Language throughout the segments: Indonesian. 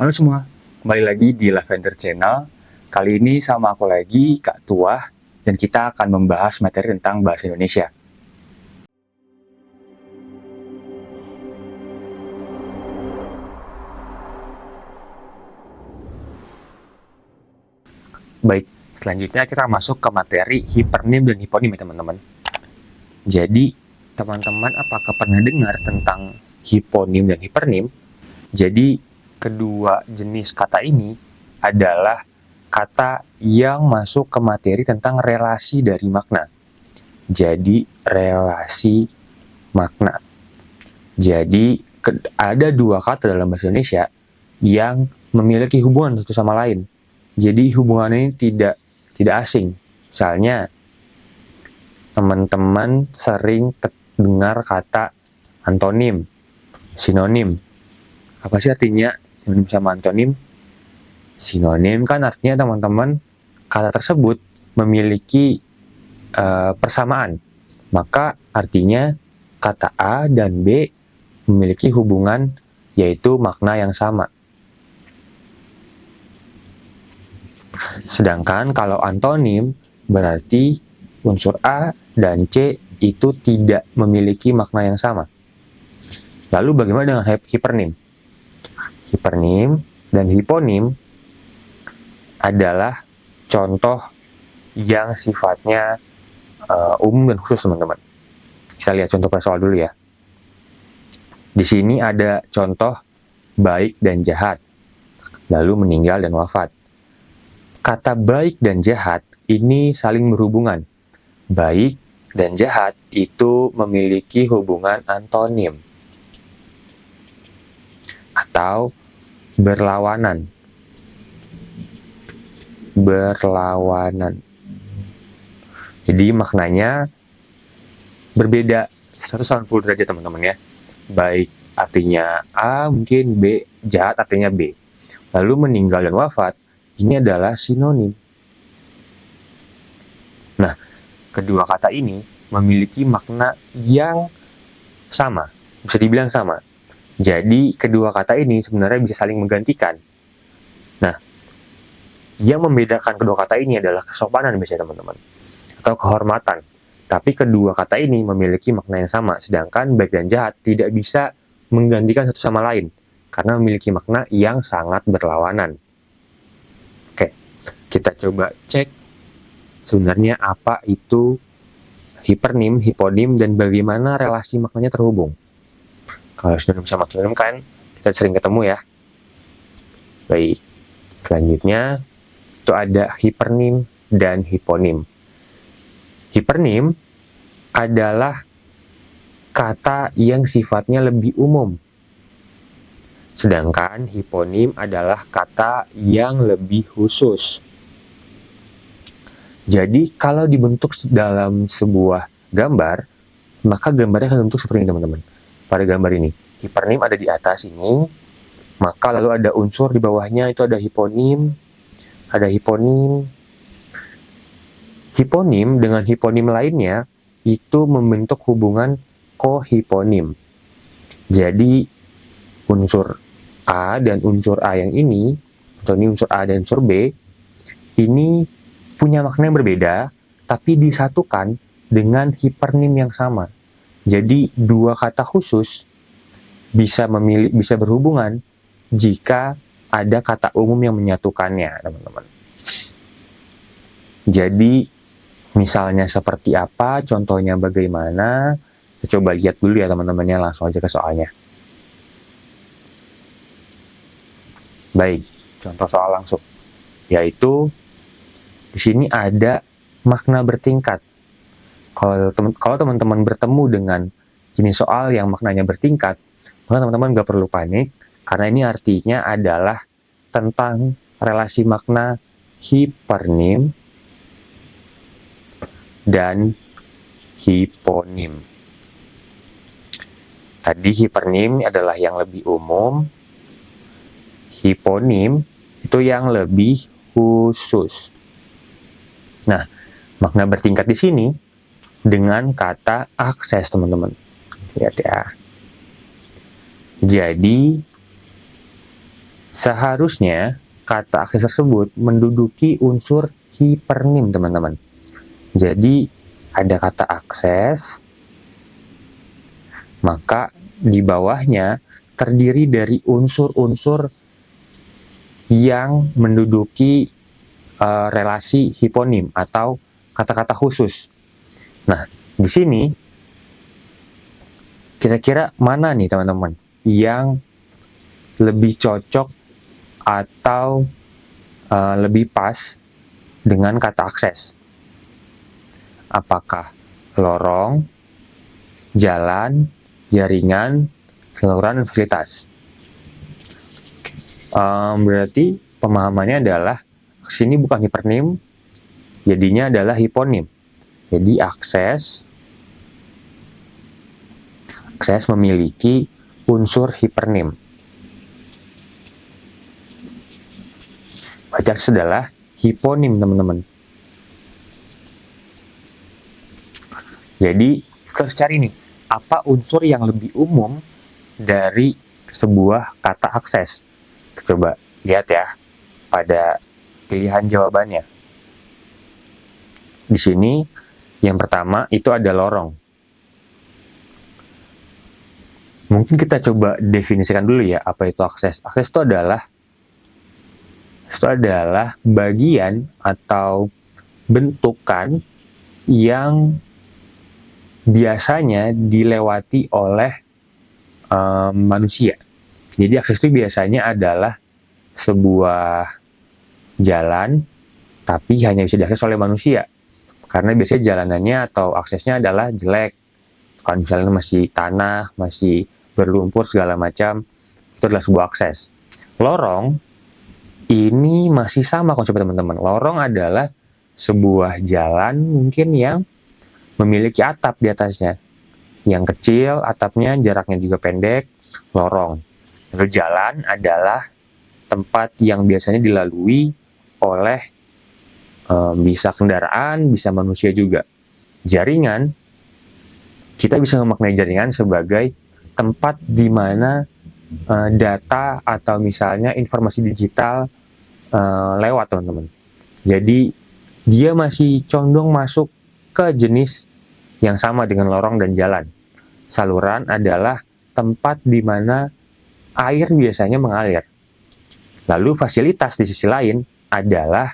Halo semua, kembali lagi di Lavender Channel. Kali ini sama aku lagi, Kak Tuah, dan kita akan membahas materi tentang bahasa Indonesia. Baik, selanjutnya kita masuk ke materi hipernim dan hiponim ya teman-teman. Jadi, teman-teman apakah pernah dengar tentang hiponim dan hipernim? Jadi, kedua jenis kata ini adalah kata yang masuk ke materi tentang relasi dari makna. Jadi, relasi makna. Jadi, ada dua kata dalam bahasa Indonesia yang memiliki hubungan satu sama lain. Jadi, hubungan ini tidak asing. Misalnya, teman-teman sering dengar kata antonim, sinonim. Apa sih artinya sinonim sama antonim? Sinonim kan artinya teman-teman kata tersebut memiliki persamaan. Maka artinya kata A dan B memiliki hubungan yaitu makna yang sama. Sedangkan kalau antonim berarti unsur A dan C itu tidak memiliki makna yang sama. Lalu bagaimana dengan hipernim? Hipernim dan hiponim adalah contoh yang sifatnya umum dan khusus, teman-teman. Kita lihat contoh per soal dulu ya. Di sini ada contoh baik dan jahat, lalu meninggal dan wafat. Kata baik dan jahat ini saling berhubungan. Baik dan jahat itu memiliki hubungan antonim atau berlawanan. Berlawanan. Jadi maknanya berbeda 180 derajat, teman-teman ya. Baik artinya A, mungkin B, jahat artinya B. Lalu meninggal dan wafat ini adalah sinonim. Nah, kedua kata ini memiliki makna yang sama, bisa dibilang sama. Jadi, kedua kata ini sebenarnya bisa saling menggantikan. Nah, yang membedakan kedua kata ini adalah kesopanan biasanya, teman-teman, atau kehormatan. Tapi kedua kata ini memiliki makna yang sama, sedangkan baik dan jahat tidak bisa menggantikan satu sama lain, karena memiliki makna yang sangat berlawanan. Oke, kita coba cek sebenarnya apa itu hipernim, hiponim, dan bagaimana relasi maknanya terhubung. Kalau sinonim sama sinonim kan kita sering ketemu ya. Baik, selanjutnya itu ada hipernim dan hiponim. Hipernim adalah kata yang sifatnya lebih umum. Sedangkan hiponim adalah kata yang lebih khusus. Jadi kalau dibentuk dalam sebuah gambar, maka gambarnya akan bentuk seperti ini, teman-teman. Pada gambar ini, hipernim ada di atas ini, maka lalu ada unsur di bawahnya, itu ada hiponim, ada hiponim. Hiponim dengan hiponim lainnya itu membentuk hubungan kohiponim. Jadi unsur A dan unsur A yang ini, atau ini unsur A dan unsur B, ini punya makna yang berbeda, tapi disatukan dengan hipernim yang sama. Jadi dua kata khusus bisa berhubungan jika ada kata umum yang menyatukannya, teman-teman. Jadi misalnya seperti apa, contohnya bagaimana, kita coba lihat dulu ya teman-temannya, langsung aja ke soalnya. Baik, contoh soal langsung, yaitu di sini ada makna bertingkat. Kalau teman-teman bertemu dengan jenis soal yang maknanya bertingkat, maka teman-teman nggak perlu panik, karena ini artinya adalah tentang relasi makna hipernim dan hiponim. Tadi hipernim adalah yang lebih umum, hiponim itu yang lebih khusus. Nah, makna bertingkat di sini dengan kata akses, teman-teman. Lihat ya. Jadi Seharusnya kata akses tersebut menduduki unsur hipernim, teman-teman. Jadi ada kata akses, maka di bawahnya terdiri dari unsur-unsur yang menduduki relasi hiponim atau kata-kata khusus. Nah, di sini kira-kira mana nih teman-teman yang lebih cocok atau lebih pas dengan kata akses? Apakah lorong, jalan, jaringan, saluran, dan fasilitas? Berarti pemahamannya adalah sini bukan hipernim, jadinya adalah hiponim. Jadi akses memiliki unsur hipernim. Berarti akses adalah hiponim, teman-teman. Jadi kita harus cari nih, apa unsur yang lebih umum dari sebuah kata akses. Coba lihat ya pada pilihan jawabannya. Di sini yang pertama itu ada lorong. Mungkin kita coba definisikan dulu ya apa itu akses. Akses itu adalah bagian atau bentukan yang biasanya dilewati oleh manusia. Jadi akses itu biasanya adalah sebuah jalan, tapi hanya bisa diakses oleh manusia. Karena biasanya jalanannya atau aksesnya adalah jelek. Kalau misalnya masih tanah, masih berlumpur segala macam, itu adalah sebuah akses. Lorong, ini masih sama konsepnya teman-teman. Lorong adalah sebuah jalan mungkin yang memiliki atap di atasnya. Yang kecil, atapnya jaraknya juga pendek, lorong. Lalu jalan adalah tempat yang biasanya dilalui oleh bisa kendaraan, bisa manusia juga. Jaringan, kita bisa memaknai jaringan sebagai tempat di mana data atau misalnya informasi digital lewat, teman-teman. Jadi dia masih condong masuk ke jenis yang sama dengan lorong dan jalan. Saluran adalah tempat di mana air biasanya mengalir. Lalu fasilitas di sisi lain adalah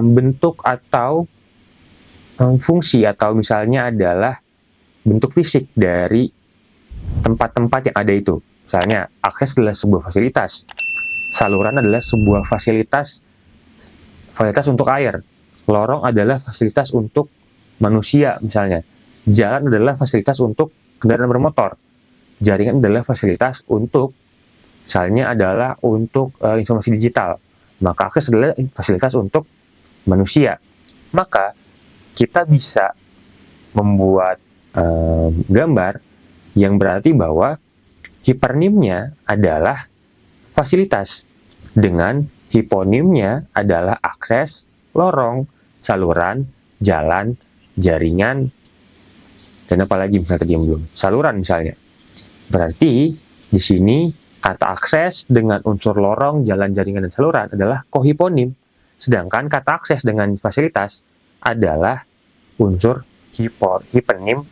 bentuk atau fungsi atau misalnya adalah bentuk fisik dari tempat-tempat yang ada itu. Misalnya akses adalah sebuah fasilitas. Saluran adalah sebuah fasilitas untuk air. Lorong adalah fasilitas untuk manusia misalnya. Jalan adalah fasilitas untuk kendaraan bermotor. Jaringan adalah fasilitas untuk misalnya adalah untuk informasi digital. Maka akses adalah fasilitas untuk manusia. Maka kita bisa membuat gambar yang berarti bahwa hipernimnya adalah fasilitas dengan hiponimnya adalah akses, lorong, saluran, jalan, jaringan, dan apalagi misalnya tadi yang belum. Saluran misalnya. Berarti di sini kata akses dengan unsur lorong, jalan, jaringan, dan saluran adalah kohiponim. Sedangkan kata akses dengan fasilitas adalah unsur hipernim,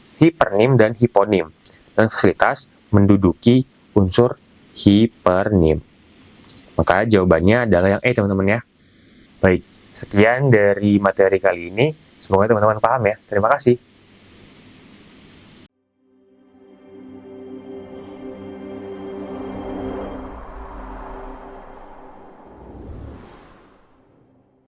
dan hiponim. Dan fasilitas menduduki unsur hipernim. Maka jawabannya adalah yang E, teman-teman ya. Baik, sekian dari materi kali ini. Semoga teman-teman paham ya. Terima kasih.